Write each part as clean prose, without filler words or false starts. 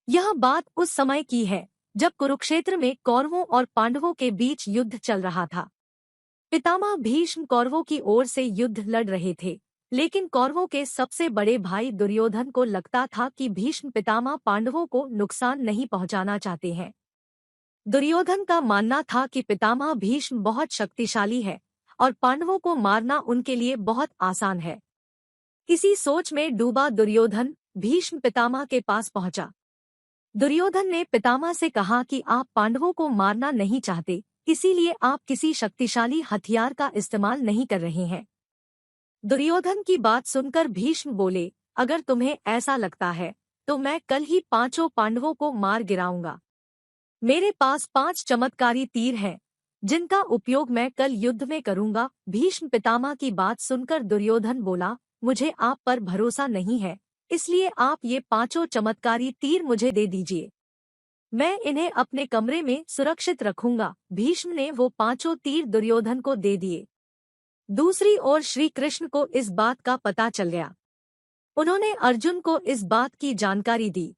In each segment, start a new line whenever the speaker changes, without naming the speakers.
यह बात उस समय की है जब कुरुक्षेत्र में कौरवों और पांडवों के बीच युद्ध चल रहा था। पितामह भीष्म कौरवों की ओर से युद्ध लड़ रहे थे, लेकिन कौरवों के सबसे बड़े भाई दुर्योधन को लगता था कि भीष्म पितामह पांडवों को नुकसान नहीं पहुंचाना चाहते हैं। दुर्योधन का मानना था कि पितामह भीष्म बहुत शक्तिशाली है और पांडवों को मारना उनके लिए बहुत आसान है। इसी सोच में डूबा दुर्योधन भीष्म पितामह के पास पहुंचा। दुर्योधन ने पितामह से कहा कि आप पांडवों को मारना नहीं चाहते, इसीलिए आप किसी शक्तिशाली हथियार का इस्तेमाल नहीं कर रहे हैं। दुर्योधन की बात सुनकर भीष्म बोले, अगर तुम्हें ऐसा लगता है तो मैं कल ही पांचों पांडवों को मार गिराऊंगा। मेरे पास 5 चमत्कारी तीर हैं, जिनका उपयोग मैं कल युद्ध में करूंगा। भीष्म पितामह की बात सुनकर दुर्योधन बोला, मुझे आप पर भरोसा नहीं है, इसलिए आप ये 5 चमत्कारी तीर मुझे दे दीजिए। मैं इन्हें अपने कमरे में सुरक्षित रखूंगा। भीष्म ने वो 5 तीर दुर्योधन को दे दिए। दूसरी ओर श्री कृष्ण को इस बात का पता चल गया। उन्होंने अर्जुन को इस बात की जानकारी दी।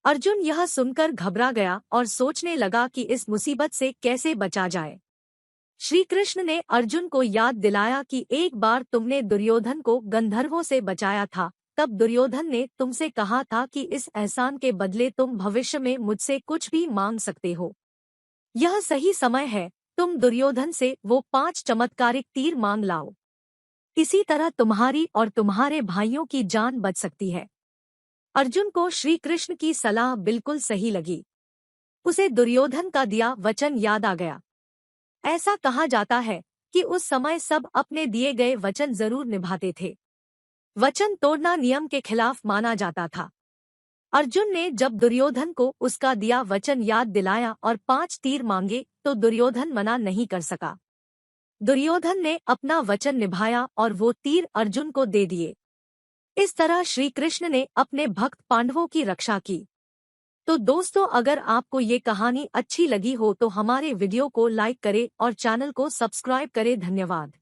अर्जुन यह सुनकर घबरा गया और सोचने लगा कि इस मुसीबत से कैसे बचा जाए। श्री कृष्ण ने अर्जुन को याद दिलाया कि एक बार तुमने दुर्योधन को गंधर्वों से बचाया था। तब दुर्योधन ने तुमसे कहा था कि इस एहसान के बदले तुम भविष्य में मुझसे कुछ भी मांग सकते हो। यह सही समय है, तुम दुर्योधन से वो 5 चमत्कारिक तीर मांग लाओ। इसी तरह तुम्हारी और तुम्हारे भाइयों की जान बच सकती है। अर्जुन को श्री कृष्ण की सलाह बिल्कुल सही लगी। उसे दुर्योधन का दिया वचन याद आ गया। ऐसा कहा जाता है कि उस समय सब अपने दिए गए वचन जरूर निभाते थे। वचन तोड़ना नियम के खिलाफ माना जाता था। अर्जुन ने जब दुर्योधन को उसका दिया वचन याद दिलाया और 5 तीर मांगे तो दुर्योधन मना नहीं कर सका। दुर्योधन ने अपना वचन निभाया और वो तीर अर्जुन को दे दिए। इस तरह श्री कृष्ण ने अपने भक्त पांडवों की रक्षा की। तो दोस्तों, अगर आपको ये कहानी अच्छी लगी हो तो हमारे वीडियो को लाइक करें और चैनल को सब्सक्राइब करें। धन्यवाद।